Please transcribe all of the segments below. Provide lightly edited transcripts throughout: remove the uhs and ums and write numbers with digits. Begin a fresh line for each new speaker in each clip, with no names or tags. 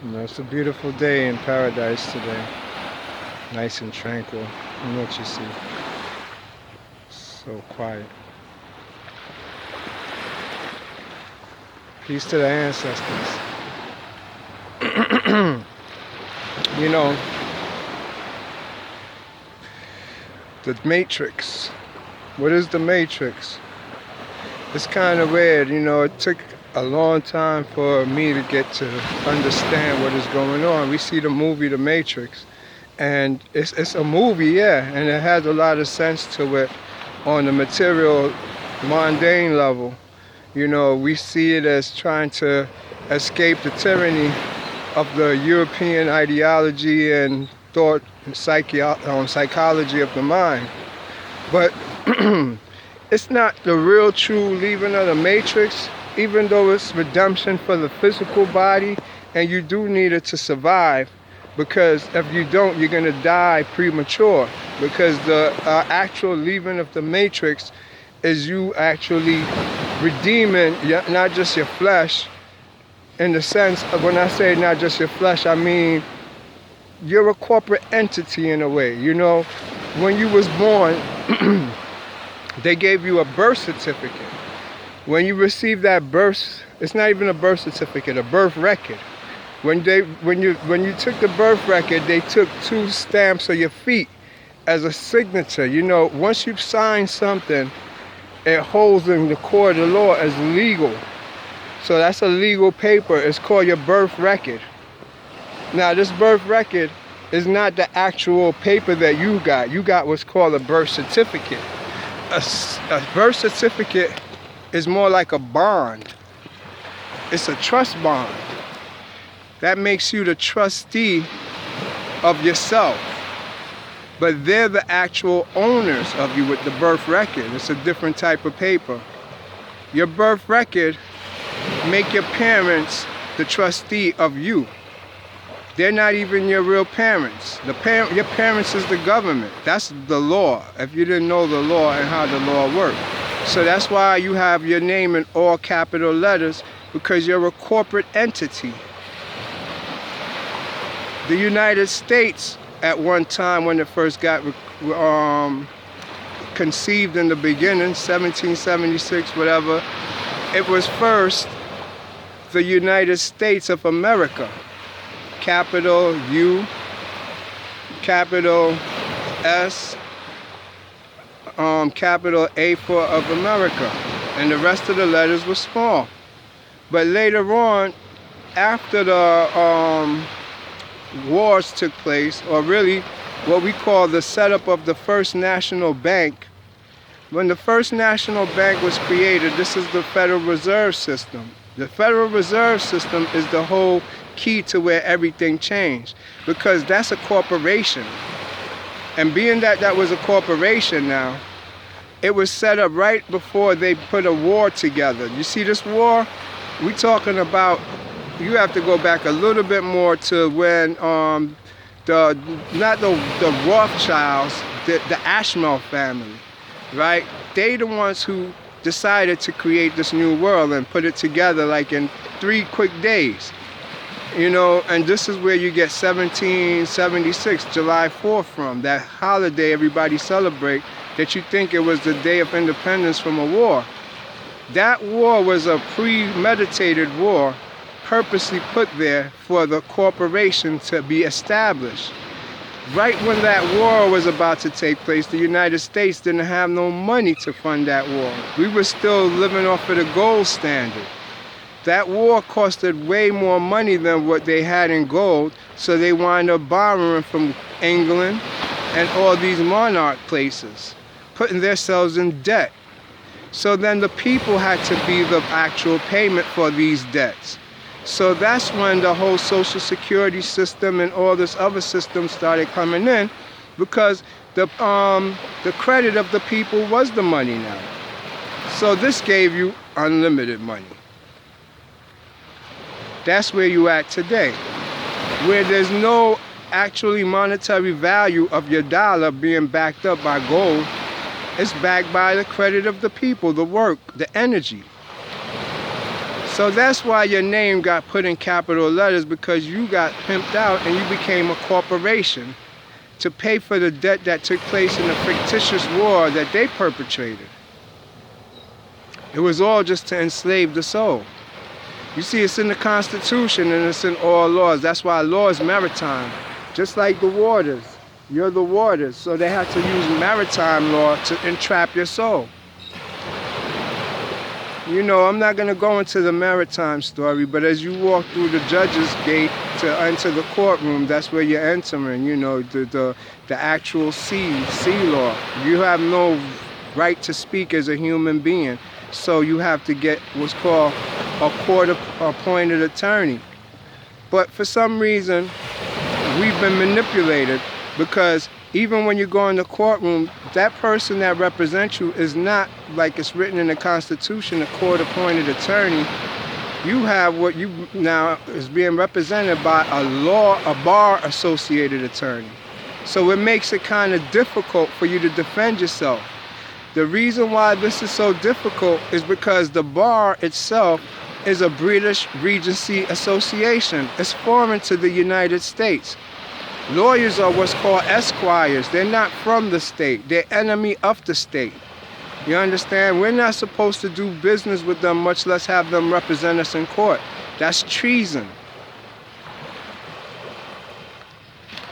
You know, it's a beautiful day in paradise today. Nice and tranquil. You know what you see. So quiet. Peace to the ancestors. You know, the Matrix. What is the Matrix? It's kind of weird. You know, it took a long time for me to get to understand what is going on. We see the movie The Matrix, and it's a movie, yeah, and it has a lot of sense to it on the material, mundane level. You know, we see it as trying to escape the tyranny of the European ideology and thought and psychology of the mind. But it's not the real true leaving of the matrix, even though it's redemption for the physical body, and you do need it to survive, because if you don't, you're going to die premature, because the actual leaving of the matrix is you actually redeeming not just your flesh, in the sense of when I say not just your flesh, I mean you're a corporate entity in a way. You know, when you was born, they gave you a birth certificate. When you receive that birth, it's not even a birth certificate, a birth record. When you took the birth record, they took 2 stamps of your feet as a signature. You know, once you've signed something, it holds in the court of law as legal. So that's a legal paper. It's called your birth record. Now, this birth record is not the actual paper that you got. You got what's called a birth certificate. A birth certificate is more like a bond. It's a trust bond. That makes you the trustee of yourself. But they're the actual owners of you with the birth record. It's a different type of paper. Your birth record make your parents the trustee of you. They're not even your real parents. Your parents is the government. That's the law, if you didn't know the law and how the law works. So that's why you have your name in all capital letters, because you're a corporate entity. The United States, at one time when it first got conceived in the beginning, 1776, whatever, it was first the United States of America. Capital U, capital S, capital A for of America, and the rest of the letters were small. But later on, after the wars took place, or really what we call the setup of the First National Bank, when the First National Bank was created, this is the Federal Reserve System. The Federal Reserve System is the whole key to where everything changed, because that's a corporation. And being that that was a corporation now, it was set up right before they put a war together. You see this war? We talking about, you have to go back a little bit more to when not the Rothschilds, the Ashmole family, right? They the ones who decided to create this new world and put it together like in 3 quick days. You know, and this is where you get 1776, July 4th from, that holiday everybody celebrate, that you think it was the day of independence from a war. That war was a premeditated war, purposely put there for the corporation to be established. Right when that war was about to take place, the United States didn't have no money to fund that war. We were still living off of the gold standard. That war costed way more money than what they had in gold, so they wound up borrowing from England and all these monarch places, putting themselves in debt. So then the people had to be the actual payment for these debts. So that's when the whole Social Security system and all this other system started coming in, because the credit of the people was the money now. So this gave you unlimited money. That's where you at today, where there's no actually monetary value of your dollar being backed up by gold. It's backed by the credit of the people, the work, the energy. So that's why your name got put in capital letters, because you got pimped out and you became a corporation to pay for the debt that took place in the fictitious war that they perpetrated. It was all just to enslave the soul. You see, it's in the Constitution and it's in all laws. That's why law is maritime. Just like the waters. You're the waters. So they have to use maritime law to entrap your soul. You know, I'm not going to go into the maritime story, but as you walk through the judge's gate to enter the courtroom, that's where you're entering, you know, the actual sea law. You have no right to speak as a human being. So you have to get what's called a court-appointed attorney. But for some reason, we've been manipulated, because even when you go in the courtroom, that person that represents you is not, like it's written in the Constitution, a court-appointed attorney. You have what you now is being represented by a bar-associated attorney. So it makes it kind of difficult for you to defend yourself. The reason why this is so difficult is because the bar itself is a British Regency association. It's foreign to the United States. Lawyers are what's called esquires. They're not from the state. They're enemy of the state. You understand? We're not supposed to do business with them, much less have them represent us in court. That's treason.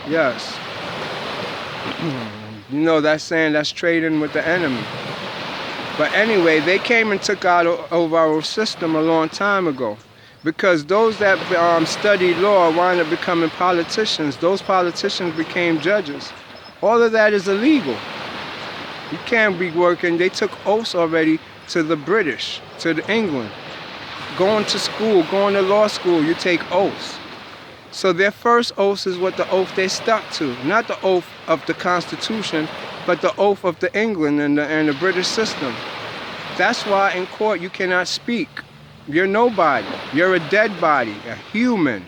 Yes. You know, that's saying that's trading with the enemy. But anyway, they came and took out over our system a long time ago. Because those that studied law wound up becoming politicians. Those politicians became judges. All of that is illegal. You can't be working. They took oaths already to the British, to the England. Going to school, going to law school, you take oaths. So their first oath is what the oath they stuck to. Not the oath of the Constitution, but the oath of the England and the British system. That's why in court you cannot speak. You're nobody. You're a dead body, a human.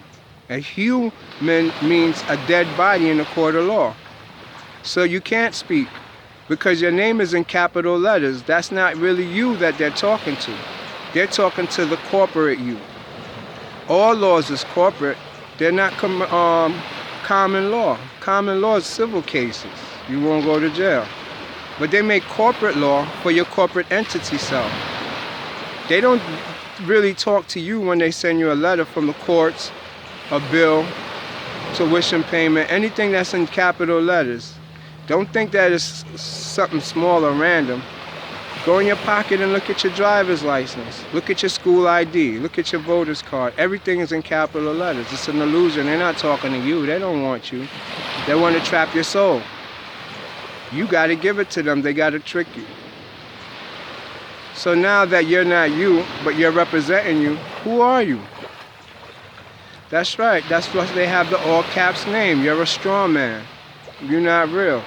A human means a dead body in the court of law. So you can't speak because your name is in capital letters. That's not really you that they're talking to. They're talking to the corporate you. All laws is corporate. They're not common law. Common law is civil cases. You won't go to jail. But they make corporate law for your corporate entity self. They don't really talk to you when they send you a letter from the courts, a bill, tuition payment, anything that's in capital letters. Don't think that is something small or random. Go in your pocket and look at your driver's license. Look at your school ID. Look at your voter's card. Everything is in capital letters. It's an illusion. They're not talking to you. They don't want you. They want to trap your soul. You got to give it to them. They got to trick you. So now that you're not you, but you're representing you, who are you? That's right. That's what they have the all caps name. You're a straw man. You're not real.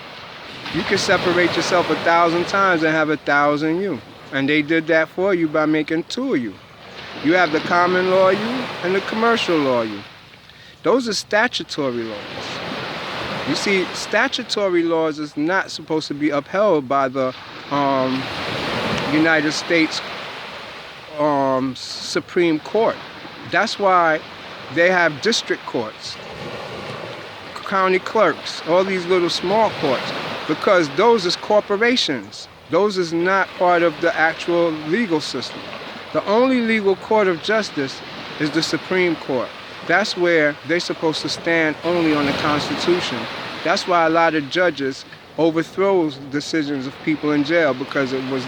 You can separate yourself 1,000 times and have 1,000 you. And they did that for you by making two of you. You have the common law you and the commercial law you. Those are statutory laws. You see, statutory laws is not supposed to be upheld by the United States Supreme Court. That's why they have district courts, county clerks, all these little small courts, because those is corporations. Those is not part of the actual legal system. The only legal court of justice is the Supreme Court. That's where they're supposed to stand only on the Constitution. That's why a lot of judges overthrows decisions of people in jail, because it was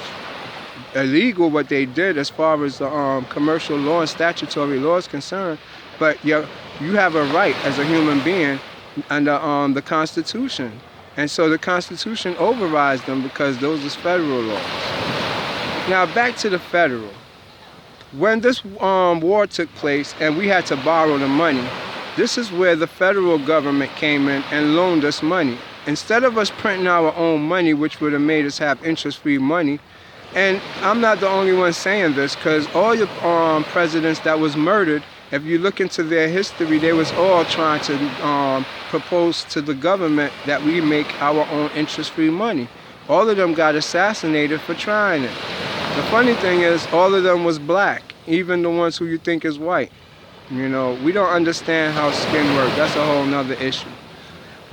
illegal what they did as far as the commercial law and statutory law is concerned. But you have a right as a human being under the Constitution. And so the Constitution overrides them because those are federal laws. Now back to the federal. When this war took place and we had to borrow the money, this is where the federal government came in and loaned us money. Instead of us printing our own money, which would have made us have interest-free money, and I'm not the only one saying this, because all your presidents that was murdered, if you look into their history, they was all trying to propose to the government that we make our own interest-free money. All of them got assassinated for trying it. The funny thing is, all of them was black. even the ones who you think is white. You know, we don't understand how skin works. That's a whole nother issue.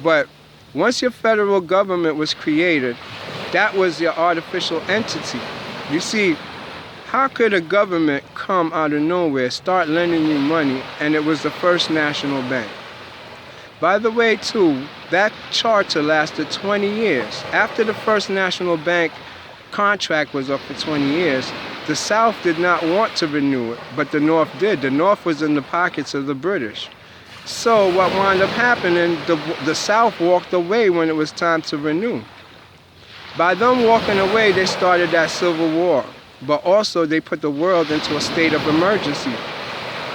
But once your federal government was created, that was your artificial entity. You see, how could a government come out of nowhere, start lending you money, and it was the First National Bank? By the way, too, that charter lasted 20 years. After the First National Bank contract was up for 20 years, the South did not want to renew it, but the North did. The North was in the pockets of the British. So what wound up happening, the South walked away when it was time to renew. By them walking away, they started that civil war. But also they put the world into a state of emergency.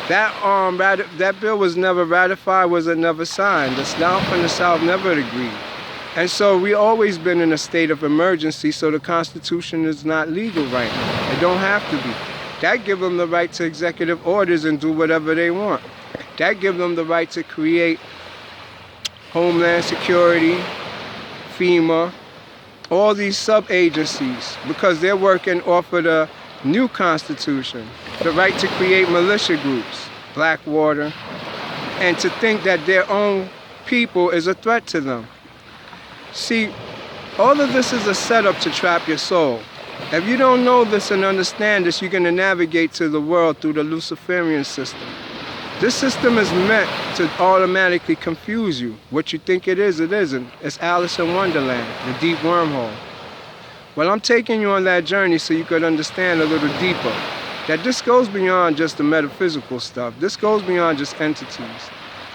That bill was never ratified, was never signed. The North and the South never agreed. And so we always been in a state of emergency, so the Constitution is not legal right now. It don't have to be. That gives them the right to executive orders and do whatever they want. That gives them the right to create Homeland Security, FEMA, all these sub-agencies, because they're working off of the new Constitution. The right to create militia groups, Blackwater, and to think that their own people is a threat to them. See, all of this is a setup to trap your soul. If you don't know this and understand this, you're going to navigate to the world through the Luciferian system. This system is meant to automatically confuse you. What you think it isn't. It's Alice in Wonderland, the deep wormhole. Well, I'm taking you on that journey so you could understand a little deeper that this goes beyond just the metaphysical stuff. This goes beyond just entities.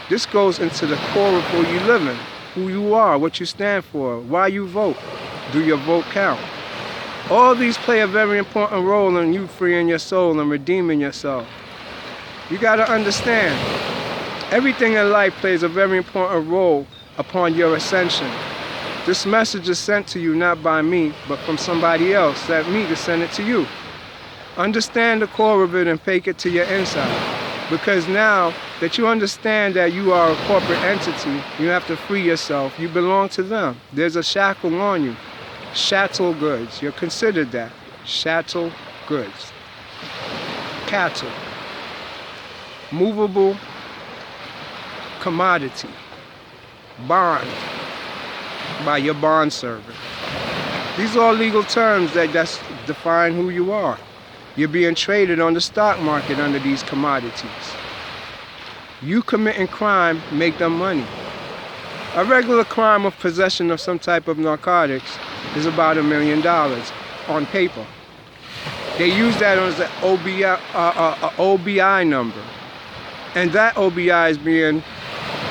This goes into the core of who you live in, who you are, what you stand for, why you vote. Do your vote count? All these play a very important role in you freeing your soul and redeeming yourself. You got to understand, everything in life plays a very important role upon your ascension. This message is sent to you not by me, but from somebody else sent me to send it to you. Understand the core of it and take it to your inside. Because now that you understand that you are a corporate entity, you have to free yourself. You belong to them. There's a shackle on you. Chattel goods. You're considered that. Chattel goods. Cattle. Movable commodity. Bond. By your bond servant. These are all legal terms that define who you are. You're being traded on the stock market under these commodities. You committing crime make them money. A regular crime of possession of some type of narcotics is about $1 million on paper. They use that as an OBI number. And that OBI is being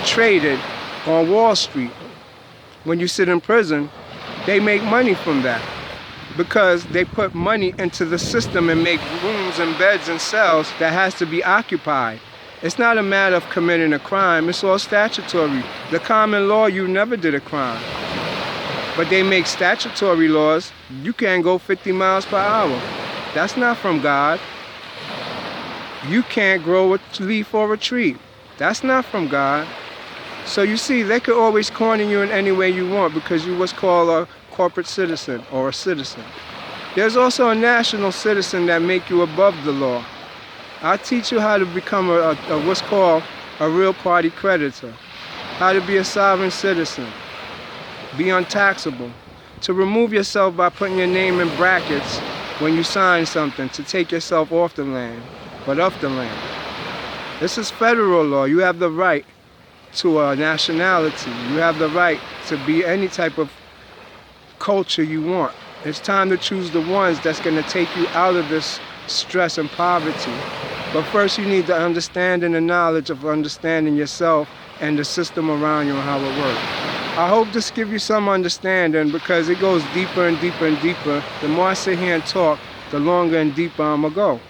traded on Wall Street. When you sit in prison, they make money from that because they put money into the system and make rooms and beds and cells that has to be occupied. It's not a matter of committing a crime, it's all statutory. The common law, you never did a crime. But they make statutory laws, you can't go 50 miles per hour. That's not from God. You can't grow a leaf or a tree. That's not from God. So you see, they could always corner you in any way you want because you what's called a corporate citizen or a citizen. There's also a national citizen that make you above the law. I'll teach you how to become a what's called a real party creditor, how to be a sovereign citizen, be untaxable, to remove yourself by putting your name in brackets when you sign something, to take yourself off the land, but of the land. This is federal law. You have the right to a nationality. You have the right to be any type of culture you want. It's time to choose the ones that's going to take you out of this stress and poverty. But first you need the understanding and knowledge of understanding yourself and the system around you and how it works. I hope this gives you some understanding because it goes deeper and deeper and deeper. The more I sit here and talk, the longer and deeper I'm going to go.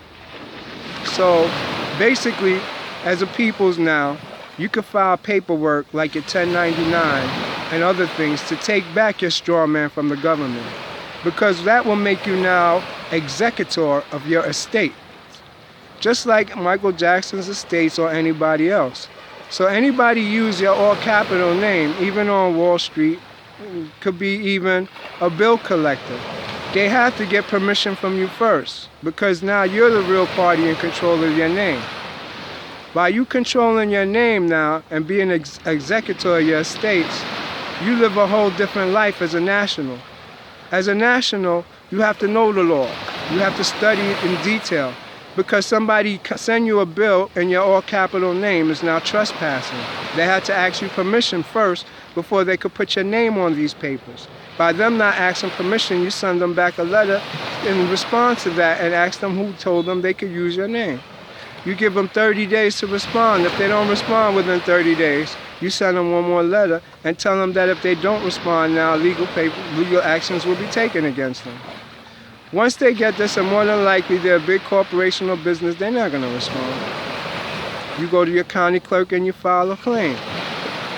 So basically, as a peoples now, you can file paperwork like your 1099 and other things to take back your straw man from the government, because that will make you now executor of your estate, just like Michael Jackson's estates or anybody else. So anybody use your all capital name, even on Wall Street, could be even a bill collector. they have to get permission from you first, because now you're the real party in control of your name. By you controlling your name now and being executor of your estates, you live a whole different life as a national. As a national, you have to know the law. You have to study it in detail, because somebody send you a bill and your all capital name is now trespassing. They had to ask you permission first before they could put your name on these papers. By them not asking permission, you send them back a letter in response to that and ask them who told them they could use your name. You give them 30 days to respond. If they don't respond within 30 days, you send them one more letter and tell them that if they don't respond now, legal actions will be taken against them. Once they get this, and more than likely they're a big corporation or business, they're not going to respond. You go to your county clerk and you file a claim.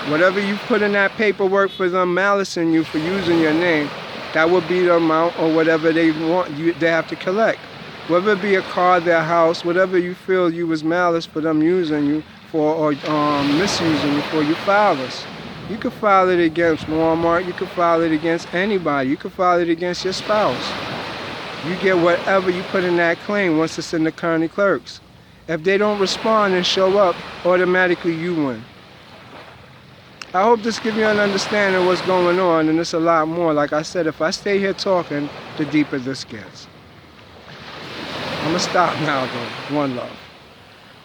Whatever you put in that paperwork for them malicing you for using your name, that will be the amount or whatever they want they have to collect. Whether it be a car, their house, whatever you feel you was malice for them using you for or misusing you for, you file this. You could file it against Walmart, you could file it against anybody, you could file it against your spouse. You get whatever you put in that claim once it's in the county clerks. If they don't respond and show up, automatically you win. I hope this gives you an understanding of what's going on, and it's a lot more. Like I said, if I stay here talking, the deeper this gets. I'm going to stop now, though. One love.